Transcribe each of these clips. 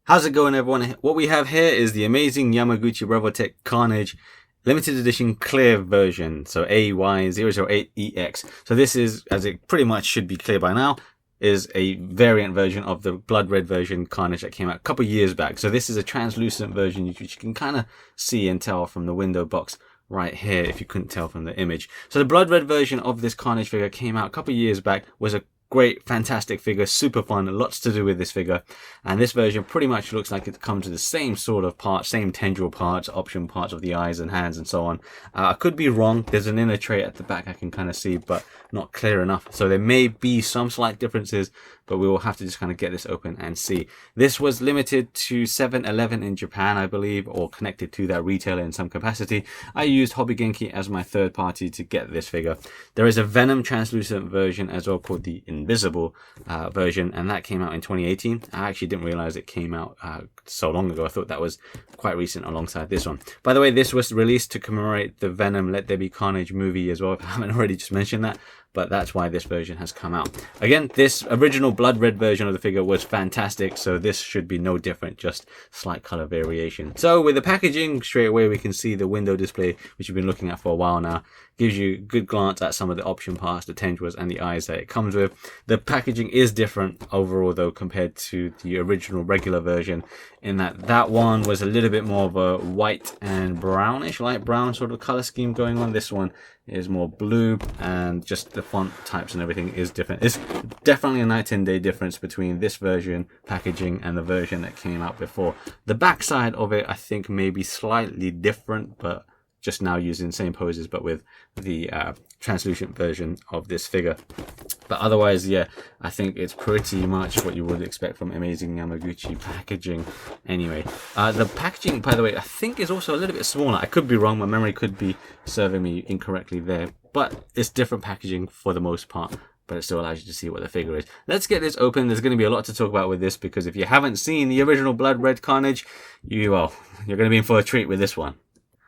How's it going, everyone? What we have here is the amazing Yamaguchi Revoltech Carnage limited edition clear version, so AY-008EX. So this is, as it pretty much should be clear by now, is a variant version of the blood red version Carnage that came out a couple of years back. So this is a translucent version, which you can kind of see and tell from the window box right here, if you couldn't tell from the image. So the blood red version of this Carnage figure came out a couple of years back, was a great, fantastic figure, super fun, lots to do with this figure. And this version pretty much looks like it comes with the same sort of parts, same tendril parts, option parts of the eyes and hands and so on. I could be wrong. There's an inner tray at the back I can kind of see, but not clear enough. So there may be some slight differences, but we will have to just kind of get this open and see. This was limited to 7-Eleven in Japan, I believe, or connected to that retailer in some capacity. I used Hobby Genki as my third party to get this figure. There is a Venom translucent version as well, called the Invisible version, and that came out in 2018. I actually didn't realize it came out so long ago. I thought that was quite recent alongside this one. By the way, this was released to commemorate the Venom Let There Be Carnage movie as well, if I haven't already just mentioned that. But that's why this version has come out. Again, this original blood red version of the figure was fantastic, so this should be no different, just slight color variation. So with the packaging, straight away we can see the window display, which we've been looking at for a while now. Gives you a good glance at some of the option parts, the tendrils and the eyes that it comes with. The packaging is different overall though compared to the original regular version, in that one was a little bit more of a white and brownish, light brown sort of color scheme going on. This one is more blue, and just the font types and everything is different. It's definitely a night and day difference between this version packaging and the version that came out before. The back side of it I think may be slightly different, but just now using the same poses but with the translucent version of this figure. But otherwise, yeah, I think it's pretty much what you would expect from amazing Yamaguchi packaging anyway. The packaging, by the way, I think is also a little bit smaller. I could be wrong, my memory could be serving me incorrectly there, but it's different packaging for the most part, but it still allows you to see what the figure is. Let's get this open. There's going to be a lot to talk about with this, because if you haven't seen the original blood red Carnage, you're going to be in for a treat with this one.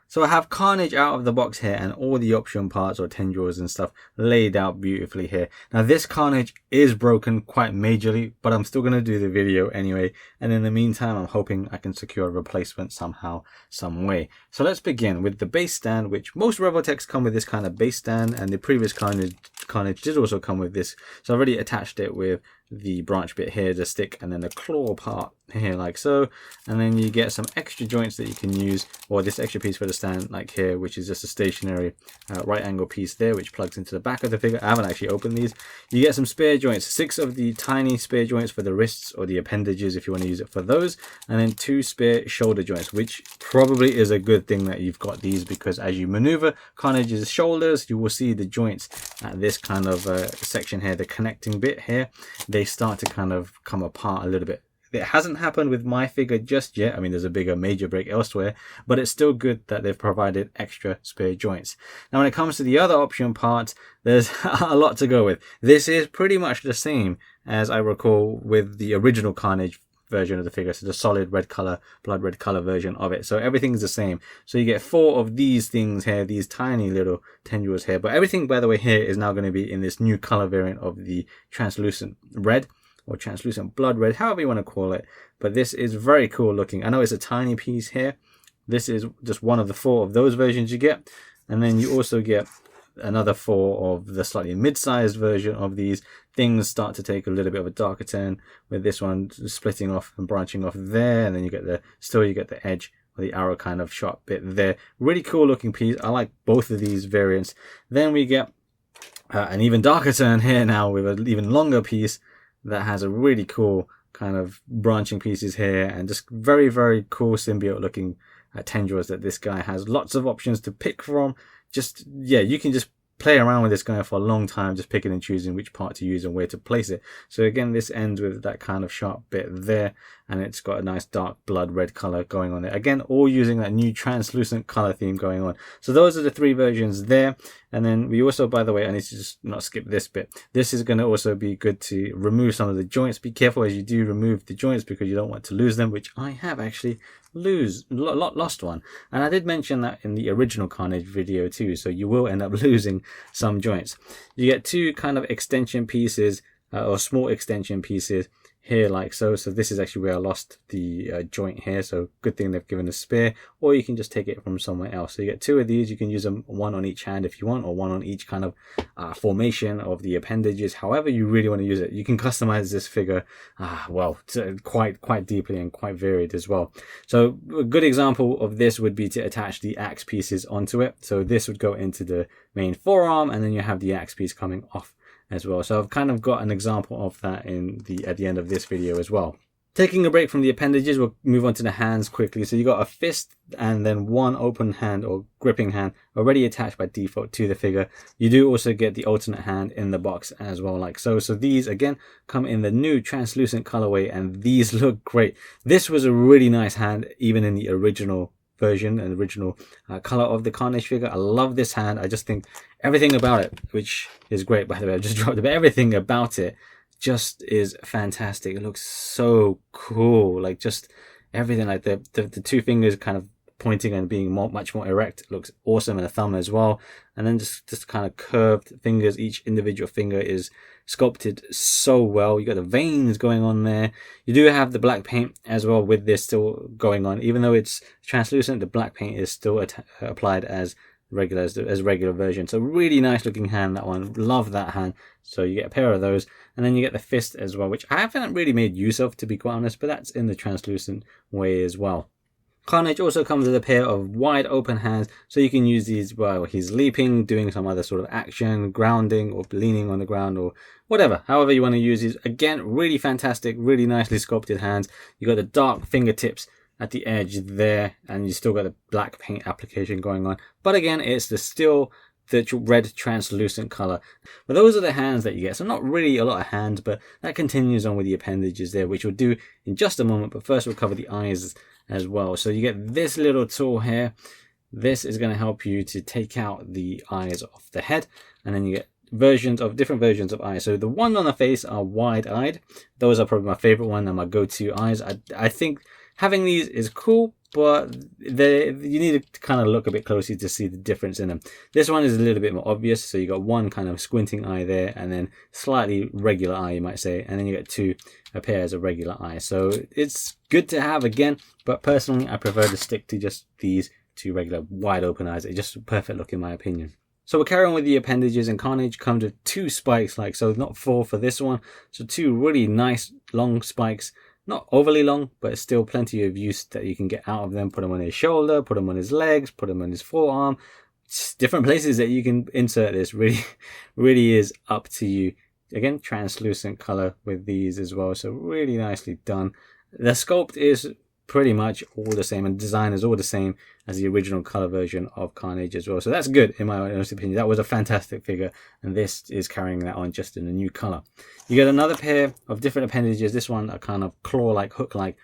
So I have Carnage out of the box here, and all the option parts or tendrils and stuff laid out beautifully here. Now this Carnage is broken quite majorly, but I'm still going to do the video anyway. And in the meantime, I'm hoping I can secure a replacement somehow, some way. So let's begin with the base stand, which most Revoltechs come with this kind of base stand, and the previous Carnage did also come with this. So I've already attached it with the branch bit here, the stick, and then the claw part here like so. And then you get some extra joints that you can use, or this extra piece for the stand like here, which is just a stationary right angle piece there, which plugs into the back of the figure. I haven't actually opened these. You get some spare joints, 6 of the tiny spare joints for the wrists or the appendages if you want to use it for those, and then 2 spare shoulder joints, which probably is a good thing that you've got these, because as you maneuver Carnage's shoulders, you will see the joints at this kind of section here, the connecting bit here, they start to kind of come apart a little bit. It hasn't happened with my figure just yet. I mean, there's a bigger major break elsewhere, but it's still good that they've provided extra spare joints. Now, when it comes to the other option parts, there's a lot to go with. This is pretty much the same as I recall with the original Carnage version of the figure, so the solid red color, blood red color version of it. So everything's the same. So you get 4 of these things here, these tiny little tendrils here, but everything, by the way, here is now going to be in this new color variant of the translucent red, or translucent blood red, however you want to call it. But this is very cool looking. I know it's a tiny piece here. This is just one of the 4 of those versions you get, and then you also get another 4 of the slightly mid-sized version of these. Things start to take a little bit of a darker turn with this one splitting off and branching off there, and then you get the edge or the arrow kind of sharp bit there. Really cool looking piece. I like both of these variants. Then we get an even darker turn here now with an even longer piece that has a really cool kind of branching pieces here, and just very, very cool symbiote looking tendrils that this guy has. Lots of options to pick from. Just, yeah, you can just play around with this guy for a long time, just picking and choosing which part to use and where to place it. So again, this ends with that kind of sharp bit there, and it's got a nice dark blood red color going on there. Again, all using that new translucent color theme going on. So those are the 3 versions there. And then we also, by the way, I need to just not skip this bit. This is going to also be good to remove some of the joints. Be careful as you do remove the joints, because you don't want to lose them, which I have actually lost one. And I did mention that in the original Carnage video too, so you will end up losing some joints. You get 2 kind of extension pieces, or small extension pieces here like so. So this is actually where I lost the joint here, so good thing they've given a spare, or you can just take it from somewhere else. So you get two of these. You can use them one on each hand if you want, or one on each kind of formation of the appendages, however you really want to use it. You can customize this figure well, quite deeply and quite varied as well. So a good example of this would be to attach the axe pieces onto it. So this would go into the main forearm, and then you have the axe piece coming off as well. So I've kind of got an example of that at the end of this video as well. Taking a break from the appendages, we'll move on to the hands quickly. So you got a fist and then one open hand or gripping hand already attached by default to the figure. You do also get the alternate hand in the box as well, like so. So these again come in the new translucent colorway, and these look great. This was a really nice hand even in the original version and original color of the Carnage figure. I love this hand. I just think everything about it, which is great by the way, I just dropped it, but everything about it just is fantastic. It looks so cool, like just everything, like the two fingers kind of pointing and being much more erect. It looks awesome, and a thumb as well, and then just kind of curved fingers. Each individual finger is sculpted so well. You got the veins going on there. You do have the black paint as well with this still going on, even though it's translucent. The black paint is still applied as regular version. So really nice looking hand, that one. Love that hand. So you get a pair of those, and then you get the fist as well, which I haven't really made use of, to be quite honest, but that's in the translucent way as well. Carnage also comes with a pair of wide open hands, so you can use these while he's leaping, doing some other sort of action, grounding or leaning on the ground, or whatever, however you want to use these. Again, really fantastic, really nicely sculpted hands. You got the dark fingertips at the edge there, and you still got the black paint application going on, but again, it's still the red translucent color. But those are the hands that you get, so not really a lot of hands, but that continues on with the appendages there, which we'll do in just a moment. But first we'll cover the eyes as well. So you get this little tool here. This is going to help you to take out the eyes off the head, and then you get different versions of eyes. So the one on the face are wide-eyed. Those are probably my favorite one and my go-to eyes. I think having these is cool, but you need to kind of look a bit closely to see the difference in them. This one is a little bit more obvious. So you got one kind of squinting eye there, and then slightly regular eye, you might say, and then you get two pairs of regular eyes. So it's good to have again, but personally I prefer to stick to just these two regular wide open eyes. It's just a perfect look in my opinion. So we're carrying on with the appendages, and Carnage comes with two spikes, like so, not four for this one. So two really nice long spikes. Not overly long, but still plenty of use that you can get out of them. Put them on his shoulder, put them on his legs, put them on his forearm. Just different places that you can insert this. Really is up to you. Again, translucent color with these as well. So really nicely done. The sculpt is pretty much all the same, and design is all the same as the original color version of Carnage as well. So that's good in my honest opinion. That was a fantastic figure, and this is carrying that on just in a new color. You get another pair of different appendages. This one are kind of claw-like, hook-like,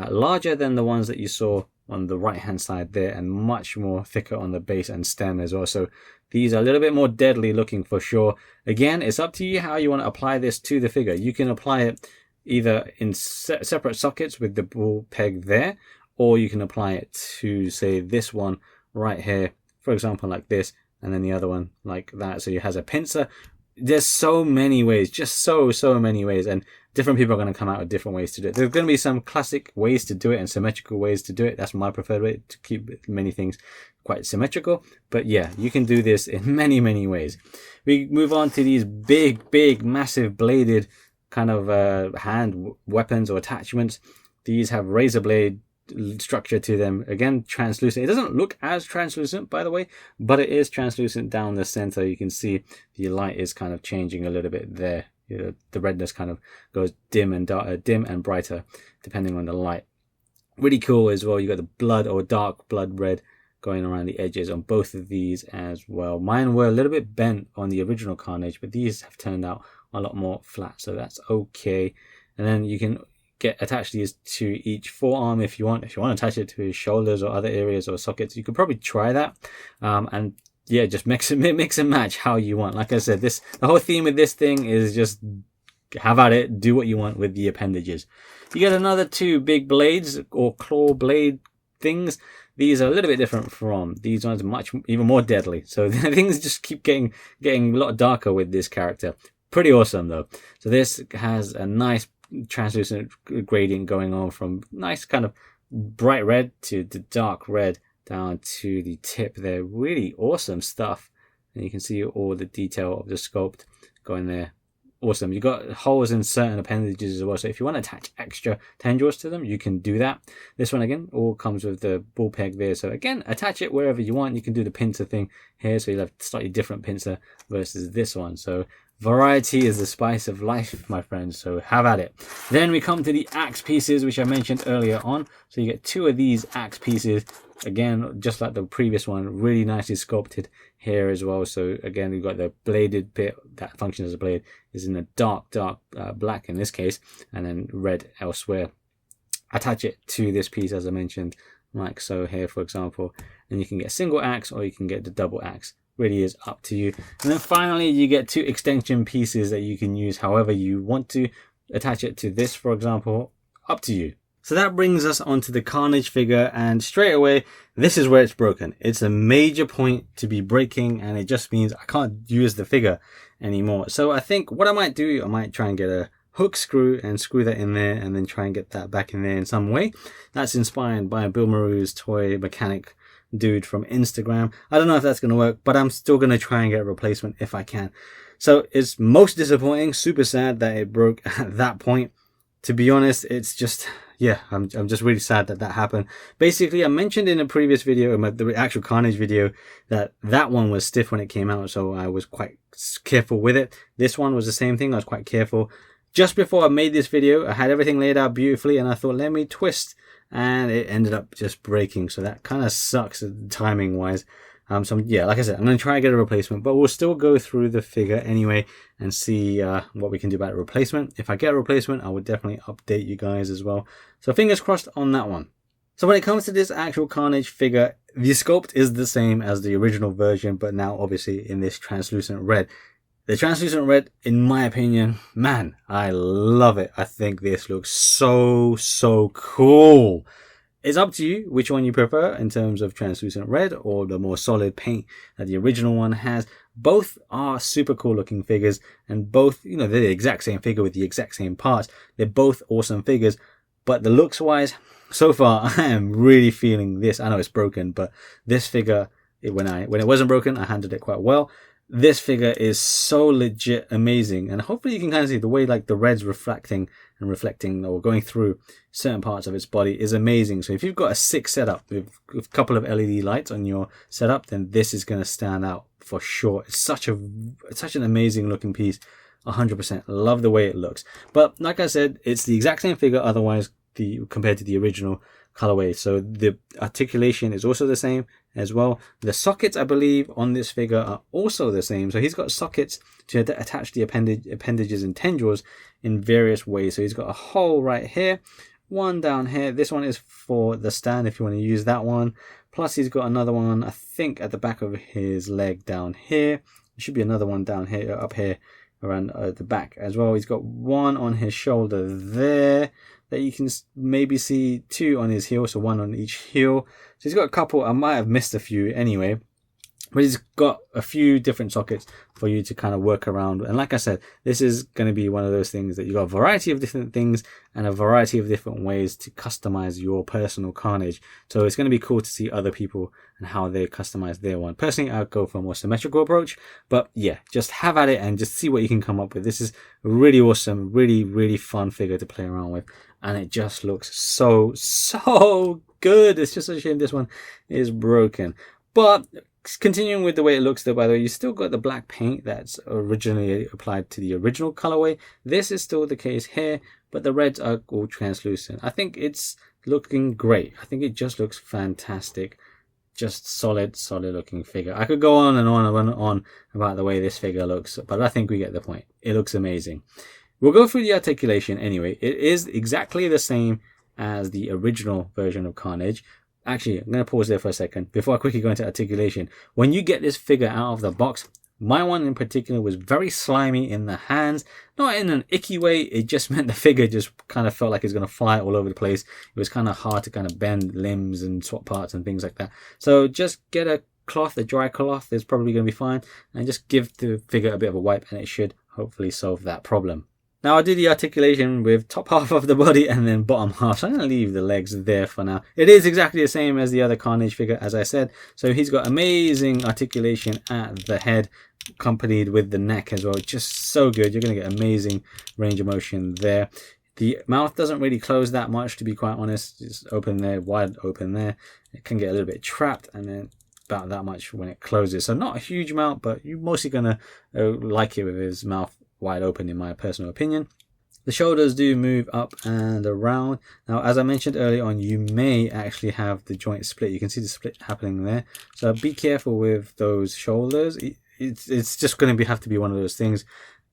larger than the ones that you saw on the right hand side there, and much more thicker on the base and stem as well. So these are a little bit more deadly looking for sure. Again, it's up to you how you want to apply this to the figure. You can apply it either in separate sockets with the ball peg there, or you can apply it to, say, this one right here, for example, like this, and then the other one like that. So it has a pincer. There's so many ways, just so many ways, and different people are going to come out with different ways to do it. There's going to be some classic ways to do it and symmetrical ways to do it. That's my preferred way, to keep many things quite symmetrical. But yeah, you can do this in many ways. We move on to these big massive bladed kind of hand weapons or attachments. These have razor blade structure to them. Again, translucent. It doesn't look as translucent, by the way, but it is translucent down the center. You can see the light is kind of changing a little bit there. You know, the redness kind of goes dim and brighter depending on the light. Really cool as well. You got the blood or dark blood red going around the edges on both of these as well. Mine were a little bit bent on the original Carnage, but these have turned out a lot more flat, so that's okay. And then you can attach these to each forearm if you want. If you want to attach it to his shoulders or other areas or sockets, you could probably try that. And yeah, just mix and match how you want. Like I said, the whole theme of this thing is just have at it, do what you want with the appendages. You get another two big blades or claw blade things. These are a little bit different from these ones, even more deadly. So things just keep getting a lot darker with this character. Pretty awesome though. So this has a nice translucent gradient going on from nice kind of bright red to the dark red down to the tip there. Really awesome stuff. And you can see all the detail of the sculpt going there. Awesome. You got holes in certain appendages as well, so if you want to attach extra tendrils to them, you can do that. This one again all comes with the ball peg there, so again, attach it wherever you want. You can do the pincer thing here, so you'll have slightly different pincer versus this one. So variety is the spice of life, my friends, so have at it. Then we come to the axe pieces, which I mentioned earlier on. So you get 2 of these axe pieces, again just like the previous one, really nicely sculpted here as well. So again, we've got the bladed bit that functions as a blade is in a dark black in this case, and then red elsewhere. Attach it to this piece as I mentioned, like so here for example, and you can get a single axe or you can get the double axe. Really is up to you. And then finally you get 2 extension pieces that you can use however you want to. Attach it to this for example, up to you. So that brings us onto the Carnage figure, and straight away this is where it's broken. It's a major point to be breaking, and it just means I can't use the figure anymore. So I think what I might do, I might try and get a hook screw and screw that in there and then try and get that back in there in some way. That's inspired by Bill Maru's toy mechanic dude from Instagram. I don't know if that's going to work, but I'm still going to try and get a replacement if I can. So it's most disappointing, super sad that it broke at that point. To be honest, it's just, yeah, I'm just really sad that that happened. Basically, I mentioned in a previous video, the actual Carnage video, that one was stiff when it came out, so I was quite careful with it. This one was the same thing, I was quite careful. Just before I made this video, I had everything laid out beautifully, and I thought, let me twist, and it ended up just breaking, so that kind of sucks timing wise. So yeah, like I said, I'm going to try and get a replacement, but we'll still go through the figure anyway and see what we can do about a replacement. If I get a replacement, I would definitely update you guys as well. So fingers crossed on that one. So when it comes to this actual Carnage figure, the sculpt is the same as the original version, but now obviously in this translucent red. The translucent red, in my opinion, man, I love it. I think this looks so cool. It's up to you which one you prefer in terms of translucent red or the more solid paint that the original one has. Both are super cool looking figures, and both, you know, they're the exact same figure with the exact same parts. They're both awesome figures, but the looks wise, so far I am really feeling this. I know it's broken, but this figure, when it wasn't broken, I handled it quite well. This figure is so legit amazing, and hopefully you can kind of see the way like the red's reflecting or going through certain parts of its body is amazing. So if you've got a sick setup with a couple of LED lights on your setup, then this is going to stand out for sure. It's such an amazing looking piece. 100% love the way it looks. But like I said, it's the exact same figure otherwise compared to the original colorway. So the articulation is also the same as well. The sockets, I believe, on this figure are also the same. So he's got sockets to attach the appendages and tendrils in various ways. So he's got a hole right here, one down here. This one is for the stand if you want to use that one. Plus he's got another one, I think, at the back of his leg down here. There should be another one down here, up here around the back as well. He's got one on his shoulder there that you can maybe see, 2 on his heel, so 1 on each heel. So he's got a couple, I might have missed a few anyway, but he's got a few different sockets for you to kind of work around. And like I said, this is going to be one of those things that you got a variety of different things and a variety of different ways to customize your personal Carnage. So it's going to be cool to see other people and how they customize their one. Personally, I'd go for a more symmetrical approach, but yeah, just have at it and just see what you can come up with. This is really awesome, really fun figure to play around with, and it just looks so good. It's just a shame this one is broken. But continuing with the way it looks though, by the way, you still got the black paint that's originally applied to the original colorway. This is still the case here, but the reds are all translucent. I think it's looking great. I think it just looks fantastic. Just solid looking figure. I could go on and on about the way this figure looks, but I think we get the point. It looks amazing. We'll go through the articulation anyway. It is exactly the same as the original version of Carnage. Actually, I'm going to pause there for a second before I quickly go into articulation. When you get this figure out of the box, my one in particular was very slimy in the hands. Not in an icky way, it just meant the figure just kind of felt like it's going to fly all over the place. It was kind of hard to kind of bend limbs and swap parts and things like that. So just get a cloth, a dry cloth, is probably going to be fine. And just give the figure a bit of a wipe and it should hopefully solve that problem. Now I do the articulation with top half of the body and then bottom half. So I'm going to leave the legs there for now. It is exactly the same as the other Carnage figure, as I said. So he's got amazing articulation at the head, accompanied with the neck as well. Just so good. You're going to get amazing range of motion there. The mouth doesn't really close that much, to be quite honest. It's open there, wide open there. It can get a little bit trapped, and then about that much when it closes. So not a huge mouth, but you're mostly going to like it with his mouth wide open, in my personal opinion. The shoulders do move up and around. Now, as I mentioned earlier on, you may actually have the joint split. You can see the split happening there. So be careful with those shoulders. It's just going to have to be one of those things.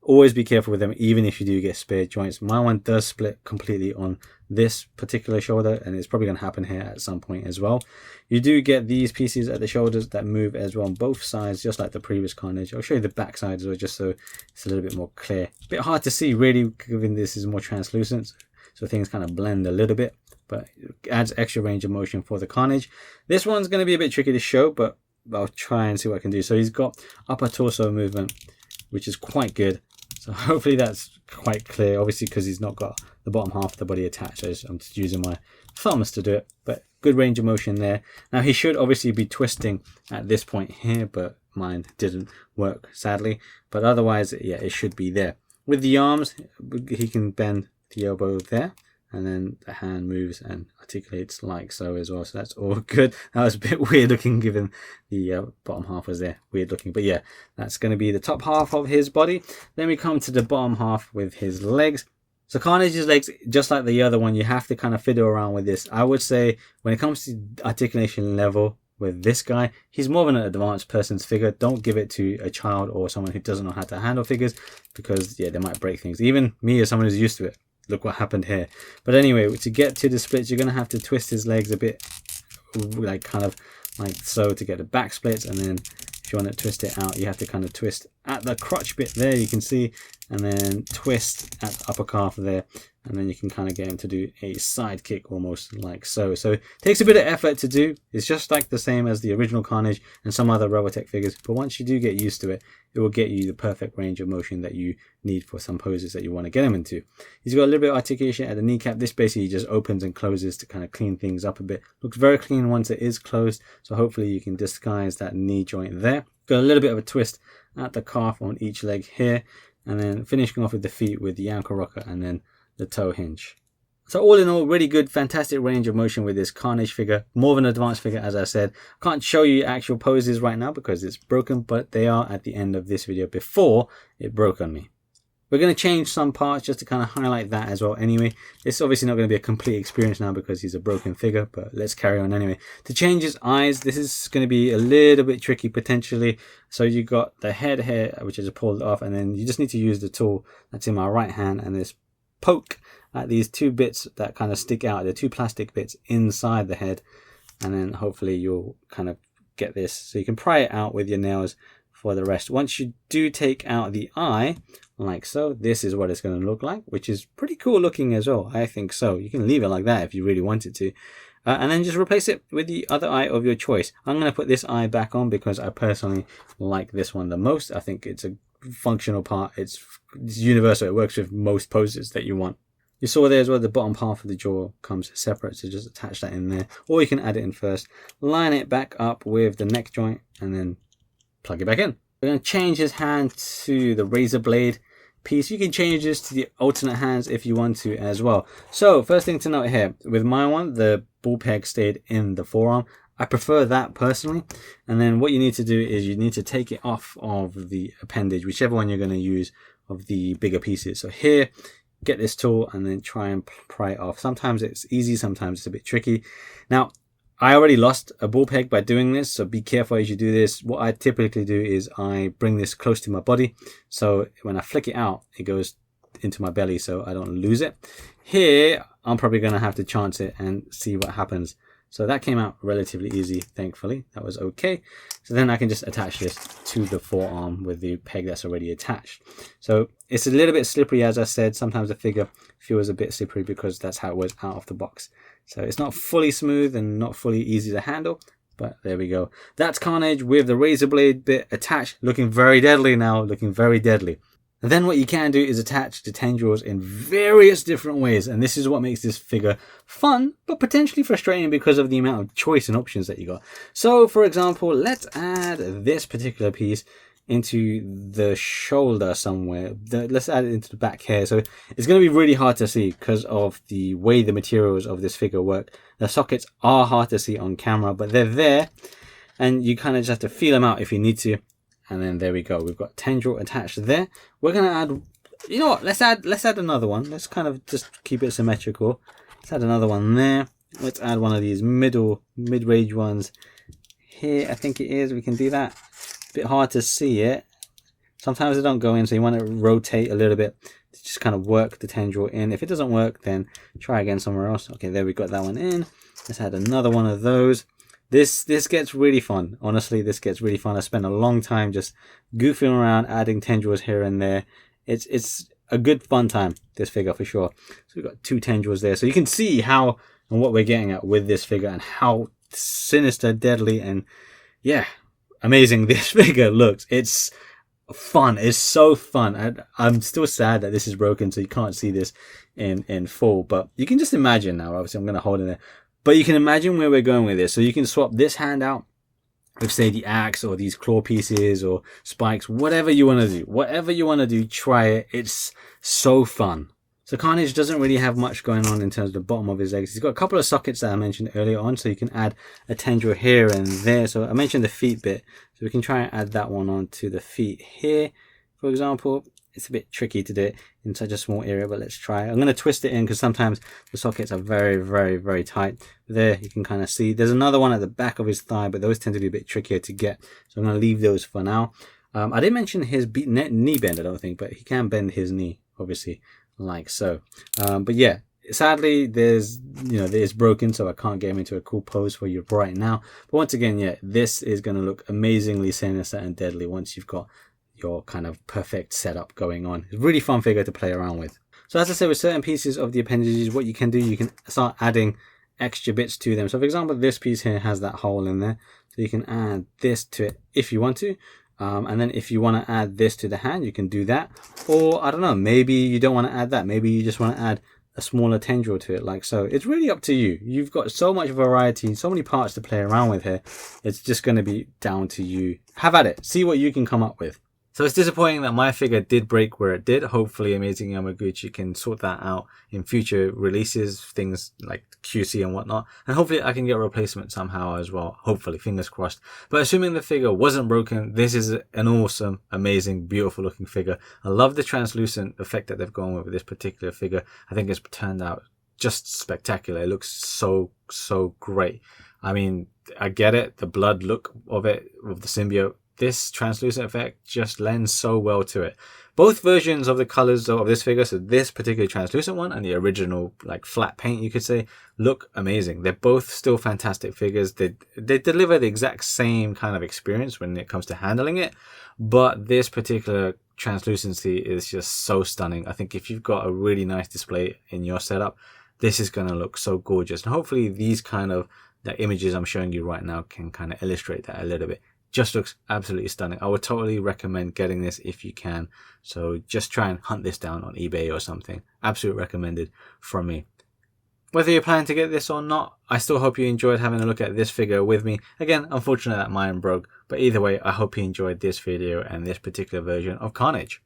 Always be careful with them, even if you do get spare joints. My one does split completely on this particular shoulder, and it's probably going to happen here at some point as well. You do get these pieces at the shoulders that move as well on both sides, just like the previous Carnage. I'll show you the back side as well, just so it's a little bit more clear. A bit hard to see really, given this is more translucent, so things kind of blend a little bit, but it adds extra range of motion for the Carnage. This one's going to be a bit tricky to show, but I'll try and see what I can do. So he's got upper torso movement, which is quite good. So hopefully that's quite clear, obviously, because he's not got the bottom half of the body attached. So I'm just using my thumbs to do it, but good range of motion there. Now he should obviously be twisting at this point here, but mine didn't work, sadly. But otherwise, yeah, it should be there. With the arms, he can bend the elbow there, and then the hand moves and articulates like so as well. So that's all good. That was a bit weird looking, given the bottom half was there, weird looking. But yeah, that's going to be the top half of his body. Then we come to the bottom half with his legs. So Carnage's legs, just like the other one, you have to kind of fiddle around with this. I would say when it comes to articulation level with this guy, he's more of an advanced person's figure. Don't give it to a child or someone who doesn't know how to handle figures, because yeah, they might break things. Even me, as someone who's used to it, look what happened here. But anyway, to get to the splits, you're going to have to twist his legs a bit, like kind of like so, to get the back splits. And then if you want to twist it out, you have to kind of twist at the crotch bit there, you can see, and then twist at the upper calf there, and then you can kind of get him to do a side kick almost like so. So it takes a bit of effort to do. It's just like the same as the original Carnage and some other Revoltech figures, but once you do get used to it, it will get you the perfect range of motion that you need for some poses that you want to get him into. He's got a little bit of articulation at the kneecap. This basically just opens and closes to kind of clean things up a bit. Looks very clean once it is closed, so hopefully you can disguise that knee joint there. Got a little bit of a twist at the calf on each leg here, and then finishing off with the feet with the ankle rocker and then the toe hinge. So all in all, really good, fantastic range of motion with this Carnage figure. More of an advanced figure, as I said. I can't show you actual poses right now because it's broken, but they are at the end of this video before it broke on me. We're going to change some parts just to kind of highlight that as well anyway. It's obviously not going to be a complete experience now because he's a broken figure, but let's carry on anyway. To change his eyes, this is going to be a little bit tricky potentially. So you got the head here, which is pulled off, and then you just need to use the tool that's in my right hand and this poke at these two bits that kind of stick out. The two plastic bits inside the head, and then hopefully you'll kind of get this. So you can pry it out with your nails for the rest. Once you do take out the eye, like so, this is what it's going to look like, which is pretty cool looking as well. I think so. You can leave it like that if you really wanted to. And then just replace it with the other eye of your choice. I'm going to put this eye back on because I personally like this one the most. I think it's a functional part. It's universal. It works with most poses that you want. You saw there as well, the bottom half of the jaw comes separate, so just attach that in there. Or you can add it in first. Line it back up with the neck joint and then plug it back in. We're going to change his hand to the razor blade piece. You can change this to the alternate hands if you want to as well. So first thing to note here, with my one, the ball peg stayed in the forearm. I prefer that personally. And then what you need to do is you need to take it off of the appendage, whichever one you're going to use of the bigger pieces. So here, get this tool and then try and pry it off. Sometimes it's easy, sometimes it's a bit tricky. Now, I already lost a ball peg by doing this, so be careful as you do this. What I typically do is I bring this close to my body, so when I flick it out, it goes into my belly so I don't lose it. Here, I'm probably going to have to chance it and see what happens. So that came out relatively easy, thankfully. That was okay. So then I can just attach this to the forearm with the peg that's already attached. So it's a little bit slippery, as I said. Sometimes the figure feels a bit slippery because that's how it was out of the box. So it's not fully smooth and not fully easy to handle, but there we go. That's Carnage with the razor blade bit attached, looking very deadly now, looking very deadly. And then what you can do is attach the tendrils in various different ways, and this is what makes this figure fun but potentially frustrating because of the amount of choice and options that you got. So for example, let's add this particular piece into the shoulder somewhere. Let's add it into the back here. So it's going to be really hard to see because of the way the materials of this figure work. The sockets are hard to see on camera, but they're there, and you kind of just have to feel them out if you need to. And then there we go. We've got tendril attached there. We're going to add, you know what? Let's add another one. Let's kind of just keep it symmetrical. Let's add another one there. Let's add one of these mid-range ones here. I think it is. We can do that. A bit hard to see it. Sometimes they don't go in, so you want to rotate a little bit to just kind of work the tendril in. If it doesn't work, then try again somewhere else. Okay, there we got that one in. Let's add another one of those. This gets really fun. Honestly, this gets really fun. I spent a long time just goofing around, adding tendrils here and there. It's a good fun time, this figure for sure. So we've got 2 tendrils there. So you can see how and what we're getting at with this figure and how sinister, deadly, and yeah, amazing this figure looks. It's fun. It's so fun. I'm still sad that this is broken, so you can't see this in full. But you can just imagine now. Obviously, I'm going to hold it there. But you can imagine where we're going with this. So you can swap this hand out with, say, the axe or these claw pieces or spikes, whatever you want to do. Whatever you want to do, try it. It's so fun. So Carnage doesn't really have much going on in terms of the bottom of his legs. He's got a couple of sockets that I mentioned earlier on, so you can add a tendril here and there. So I mentioned the feet bit, so we can try and add that one onto the feet here, for example. It's a bit tricky to do it in such a small area, but let's try. I'm going to twist it in because sometimes the sockets are very, very, very tight. There, you can kind of see. There's another one at the back of his thigh, but those tend to be a bit trickier to get. So I'm going to leave those for now. I didn't mention his knee bend, I don't think, but he can bend his knee, obviously, like so. But yeah, sadly, it's broken, so I can't get him into a cool pose for you right now. But once again, yeah, this is going to look amazingly sinister and deadly once you've got your kind of perfect setup going on. It's a really fun figure to play around with. So as I said, with certain pieces of the appendages, what you can do, you can start adding extra bits to them. So for example, this piece here has that hole in there, so you can add this to it if you want to. And then if you want to add this to the hand, you can do that. Or I don't know, maybe you don't want to add that. Maybe you just want to add a smaller tendril to it, like so. It's really up to you. You've got so much variety, so many parts to play around with here. It's just going to be down to you. Have at it. See what you can come up with. So it's disappointing that my figure did break where it did. Hopefully Amazing Yamaguchi can sort that out in future releases, things like QC and whatnot. And hopefully I can get a replacement somehow as well. Hopefully, fingers crossed. But assuming the figure wasn't broken, this is an awesome, amazing, beautiful looking figure. I love the translucent effect that they've gone with this particular figure. I think it's turned out just spectacular. It looks so, so great. I mean, I get it. The blood look of it, of the symbiote. This translucent effect just lends so well to it. Both versions of the colors of this figure, so this particular translucent one and the original like flat paint, you could say, look amazing. They're both still fantastic figures. They deliver the exact same kind of experience when it comes to handling it, but this particular translucency is just so stunning. I think if you've got a really nice display in your setup, this is going to look so gorgeous. And hopefully these kind of the images I'm showing you right now can kind of illustrate that a little bit. Just looks absolutely stunning. I would totally recommend getting this if you can. So just try and hunt this down on eBay or something. Absolutely recommended from me. Whether you're planning to get this or not, I still hope you enjoyed having a look at this figure with me. Again, unfortunate that mine broke, but either way, I hope you enjoyed this video and this particular version of Carnage.